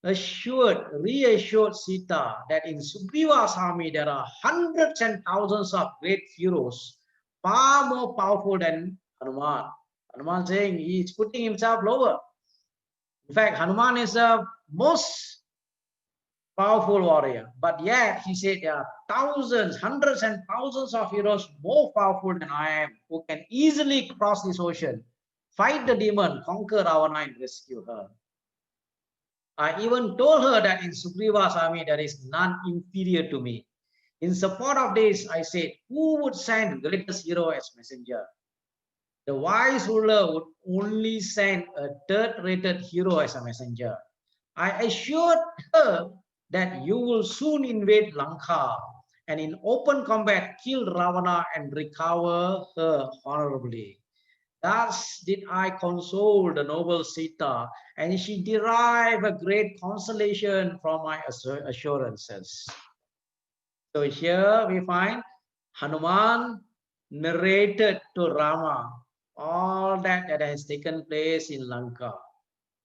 reassured Sita that in Sugriva's army there are hundreds and thousands of great heroes, far more powerful than Hanuman. Hanuman saying he is putting himself lower. In fact, Hanuman is the most powerful warrior. But yet he said there are thousands, hundreds and thousands of heroes more powerful than I am, who can easily cross this ocean, fight the demon, conquer Ravana and rescue her. I even told her that in Sugriva's army there is none inferior to me. In support of this, I said, who would send greatest hero as messenger? The wise ruler would only send a third-rated hero as a messenger. I assured her that you will soon invade Lanka and in open combat kill Ravana and recover her honorably. Thus did I console the noble Sita, and she derived a great consolation from my assurances. So here we find Hanuman narrated to Rama all that has taken place in Lanka.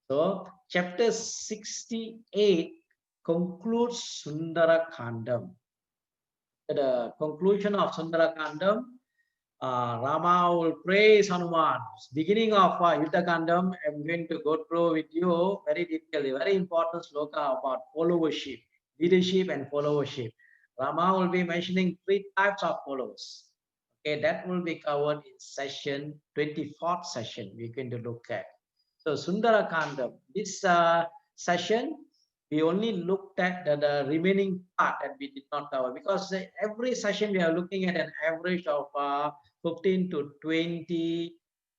So chapter 68 concludes Sundara Kandam. At the conclusion of Sundara Kandam, Rama will praise Hanuman. Beginning of Yuddha Kandam, I'm going to go through with you very detailed, very important sloka about followership, leadership and followership. Rama will be mentioning 3 types of followers. Okay, that will be covered in session 24th session. We're going to look at. So Sundara Kandam, this session, we only looked at the remaining part that we did not cover because every session we are looking at an average of 15 to 20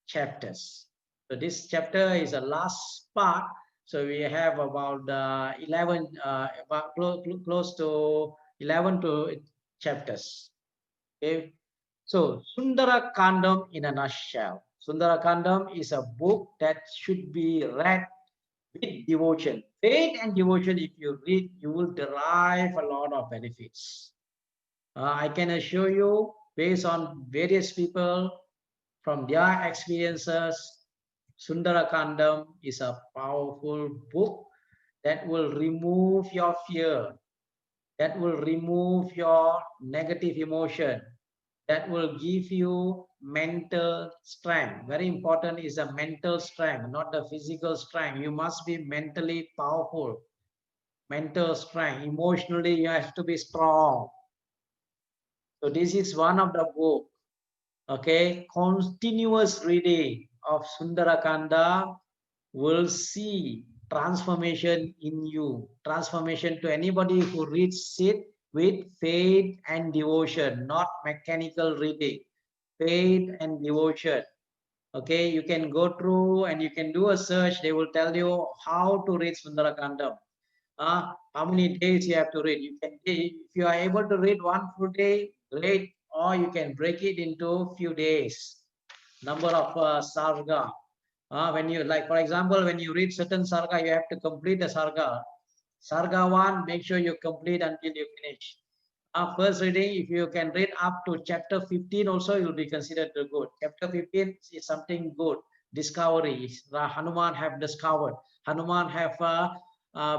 chapters. So this chapter is the last part. So we have about 11, about close to 11 to chapters. Okay. So Sundara Kandam in a nutshell. Sundara Kandam is a book that should be read with devotion. Faith and devotion, if you read, you will derive a lot of benefits. I can assure you, based on various people, from their experiences, Sundara Kandam is a powerful book that will remove your fear, that will remove your negative emotion, that will give you mental strength. Very important is the mental strength, not the physical strength. You must be mentally powerful, mental strength. Emotionally, you have to be strong. So this is one of the book. Okay, continuous reading of Sundarakanda will see transformation in you, transformation to anybody who reads it with faith and devotion, not mechanical reading, faith and devotion. Okay, you can go through and you can do a search. They will tell you how to read Sundarakandam. How many days you have to read. You can, if you are able to read one full day, great, or you can break it into few days. Number of sarga. When you, like, for example, when you read certain sarga, you have to complete the sarga. Sarga 1, make sure you complete until you finish. First reading, if you can read up to chapter 15 also, you'll be considered good. Chapter 15 is something good. Discovery. Hanuman have discovered. Hanuman have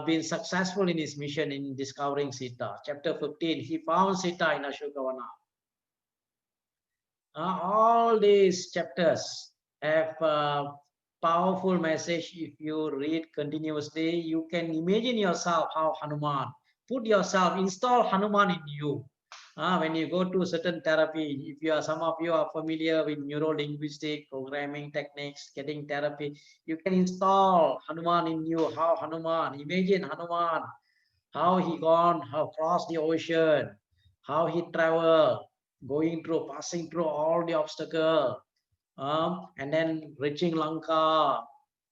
been successful in his mission in discovering Sita. Chapter 15, he found Sita in Ashokavana. All these chapters have a powerful message. If you read continuously, you can imagine yourself how Hanuman, put yourself, install Hanuman in you. When you go to certain therapy, if you are, some of you are familiar with neuro-linguistic programming techniques, getting therapy, you can install Hanuman in you. How Hanuman, imagine Hanuman, how he gone, how crossed the ocean, how he traveled, going through, passing through all the obstacle, and then reaching Lanka,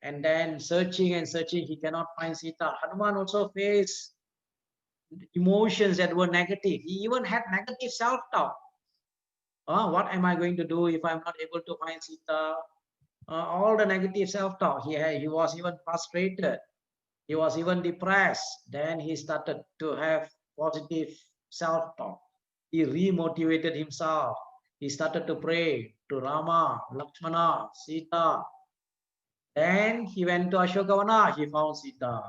and then searching and searching, he cannot find Sita. Hanuman also faced emotions that were negative. He even had negative self-talk. What am I going to do if I'm not able to find Sita? All the negative self-talk. He was even frustrated. He was even depressed. Then he started to have positive self-talk. He remotivated himself. He started to pray to Rama, Lakshmana, Sita. Then he went to Ashokavana. He found Sita.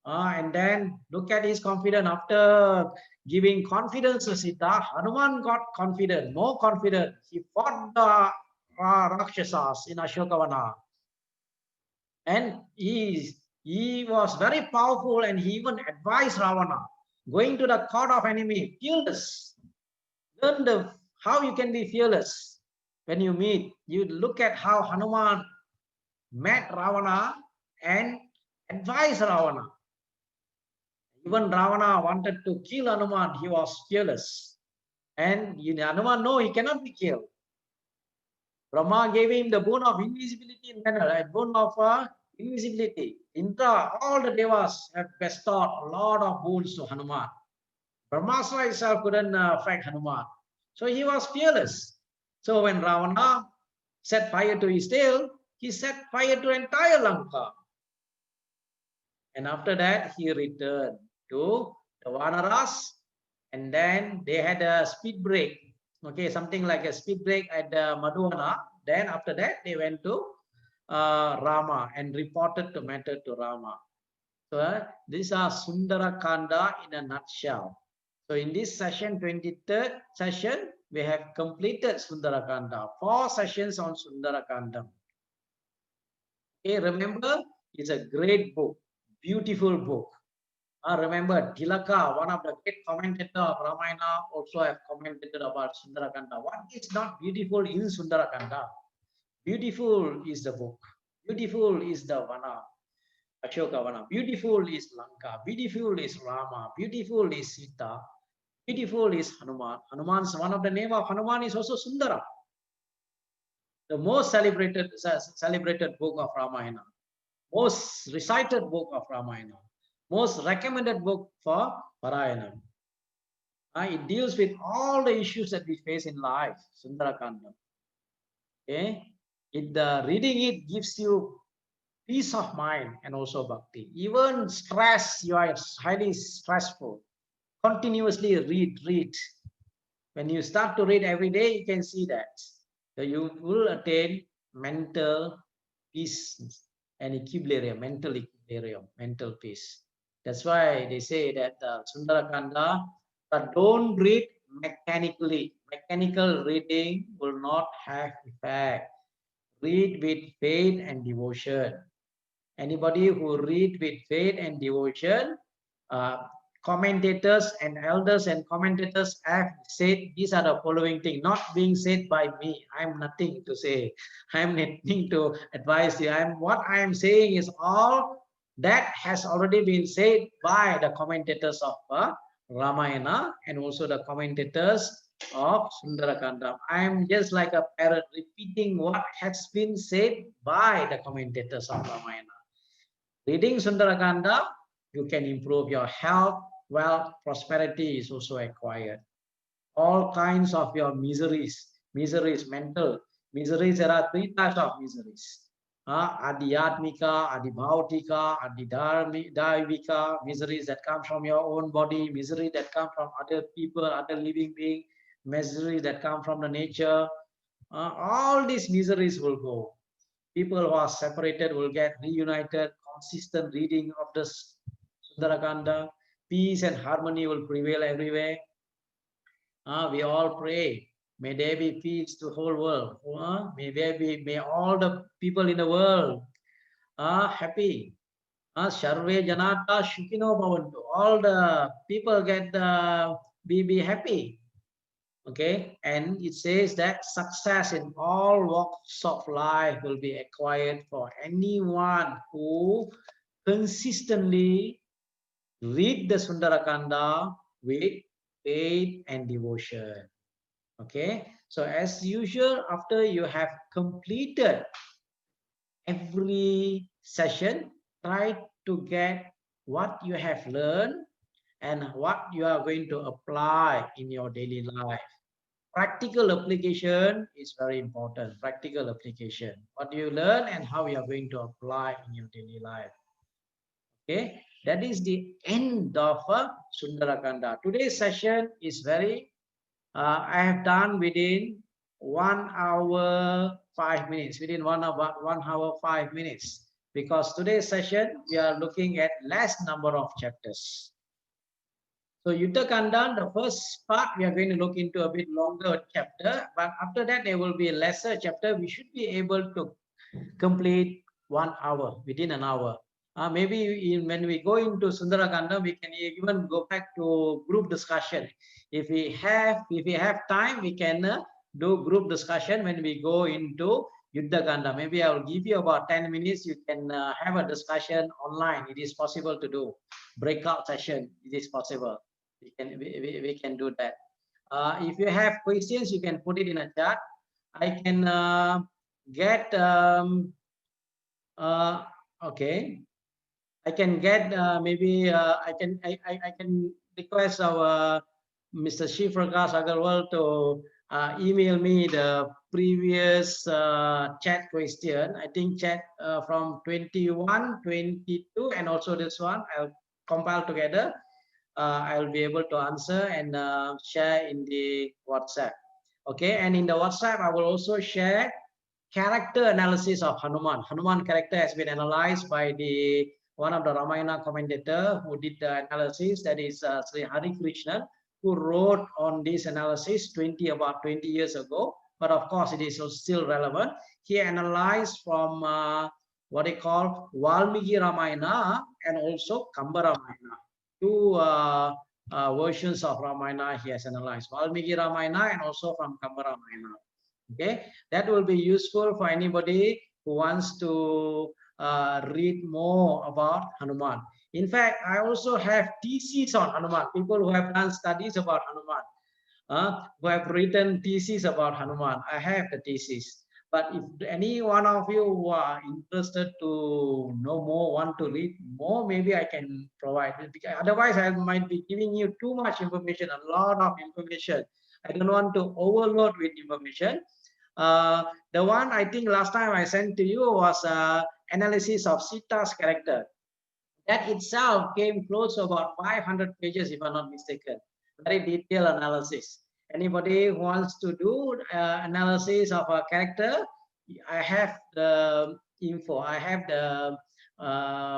And then look at his confidence. After giving confidence to Sita, Hanuman got confident, more confident. He fought the Rakshasas in Ashokavana. And he was very powerful, and he even advised Ravana, going to the court of enemy, fearless. Learn how you can be fearless when you meet. You look at how Hanuman met Ravana and advised Ravana. Even Ravana wanted to kill Hanuman, he was fearless. And Hanuman, no, he cannot be killed. Brahma gave him the boon of invisibility in manner, a boon of invisibility. Indra, all the devas have bestowed a lot of boons to Hanuman. Brahmastra itself couldn't fight Hanuman. So he was fearless. So when Ravana set fire to his tail, he set fire to entire Lanka. And after that, he returned to the Vanaras, and then they had a speed break. Okay, something like a speed break at the Madhuvana. Then after that, they went to Rama and reported the matter to Rama. So these are Sundara Kanda in a nutshell. So in this session, 23rd session, we have completed Sundara Kanda. 4 sessions on Sundara Kanda. Okay, remember, it's a great book, beautiful book. Remember, Tilaka, one of the great commentators of Ramayana, also have commented about Sundarakanda. What is not beautiful in Sundarakanda? Beautiful is the book. Beautiful is the Vana, Ashoka Vana. Beautiful is Lanka. Beautiful is Rama. Beautiful is Sita. Beautiful is Hanuman. Hanuman's one of the name of Hanuman is also Sundara. The most celebrated book of Ramayana. Most recited book of Ramayana. Most recommended book for Parayana. It deals with all the issues that we face in life, Sundarakanda. Okay, reading it gives you peace of mind and also bhakti. Even stress, you are highly stressful. Continuously read. When you start to read every day, you can see that. So you will attain mental peace and equilibrium, mental peace. That's why they say that Sundarakanda, but don't read mechanically. Mechanical reading will not have effect. Read with faith and devotion. Anybody who read with faith and devotion, commentators and elders and commentators have said these are the following things, not being said by me. I'm nothing to say. I'm nothing to advise you. What I am saying is all that has already been said by the commentators of Ramayana and also the commentators of Sundarakanda. I am just like a parrot repeating what has been said by the commentators of Ramayana. Reading Sundarakanda, you can improve your health, wealth, prosperity is also acquired. All kinds of your miseries, mental miseries, there are 3 types of miseries. Adhyatmika, Adhibhautika, Adhidharmika, miseries that come from your own body, misery that come from other people, other living being, misery that come from the nature. All these miseries will go. People who are separated will get reunited, consistent reading of the Sundarakanda, peace and harmony will prevail everywhere. We all pray. May there be peace to the whole world. May all the people in the world are happy. Sarve Janata Shukino Bhavantu. All the people get be happy. Okay, and it says that success in all walks of life will be acquired for anyone who consistently read the Sundarakanda with faith and devotion. Okay, so as usual, after you have completed every session, try to get what you have learned and what you are going to apply in your daily life. Practical application is very important. Practical application. What you learn and how you are going to apply in your daily life. Okay, that is the end of Sundarakanda. Today's session is very, I have done within 1 hour, 5 minutes, within 1 hour, 5 minutes. Because today's session, we are looking at less number of chapters. So Yuddha Kanda, the first part, we are going to look into a bit longer chapter, but after that, there will be a lesser chapter. We should be able to complete 1 hour, within an hour. Maybe when we go into Sundarakanda, we can even go back to group discussion. If we have time, we can do group discussion when we go into Yuddha Kanda. Maybe I will give you about 10 minutes. You can have a discussion online. It is possible to do. Breakout session, it is possible. We can do that. If you have questions, you can put it in a chat. I can get okay. I can get maybe I can request our Mr. Shivrakash Agarwal to email me the previous chat question. I think chat from 21, 22, and also this one. I'll compile together. I'll be able to answer and share in the WhatsApp. Okay, and in the WhatsApp, I will also share character analysis of Hanuman. Hanuman character has been analyzed by the one of the Ramayana commentator who did the analysis. That is Sri Hari Krishnan, who wrote on this analysis about 20 years ago. But of course, it is still relevant. He analyzed from what they call Valmiki Ramayana and also Kamba Ramayana. Two versions of Ramayana he has analyzed. Valmiki Ramayana and also from Kamba Ramayana. Okay, that will be useful for anybody who wants to read more about Hanuman. In fact, I also have theses on Hanuman, people who have done studies about Hanuman, who have written theses about Hanuman. I have the thesis. But if any one of you who are interested to know more, want to read more, maybe I can provide it. Because otherwise, I might be giving you too much information, a lot of information. I don't want to overload with information. The one I think last time I sent to you was analysis of Sita's character. That itself came close to about 500 pages, if I'm not mistaken. Very detailed analysis. Anybody who wants to do analysis of a character, I have the info. I have the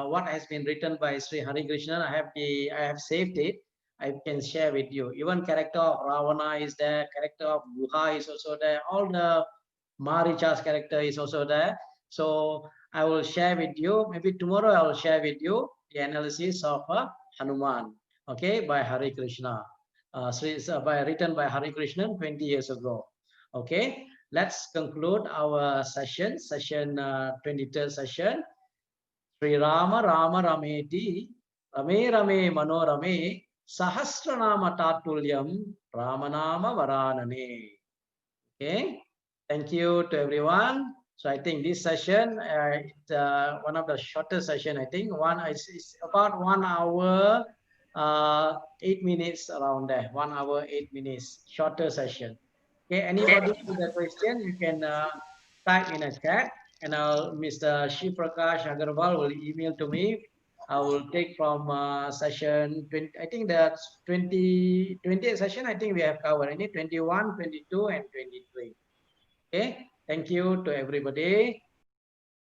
what has been written by Sri Hari Krishnan. I have saved it. I can share with you. Even character of Ravana is there. Character of Guha is also there. All the Maricha's character is also there. So I will share with you. Maybe tomorrow I will share with you the analysis of Hanuman. Okay, by Hari Krishna. Written by Hari Krishnan 20 years ago. Okay, let's conclude our session, 23rd session. Sri Rama Rama Rameti Rame Rame Manorame Sahasranama Tatulyam Ramanama Varanane. Okay, thank you to everyone. So I think this session, it's one of the shortest session. I think is about 1 hour, 8 minutes around there. 1 hour, 8 minutes, shorter session. Okay, anybody with a question, you can type in a chat, and Mr. Shiv Prakash Agarwal will email to me. I will take from session 20, I think that's 20th session, I think we have covered any 21, 22, and 23. Okay, thank you to everybody.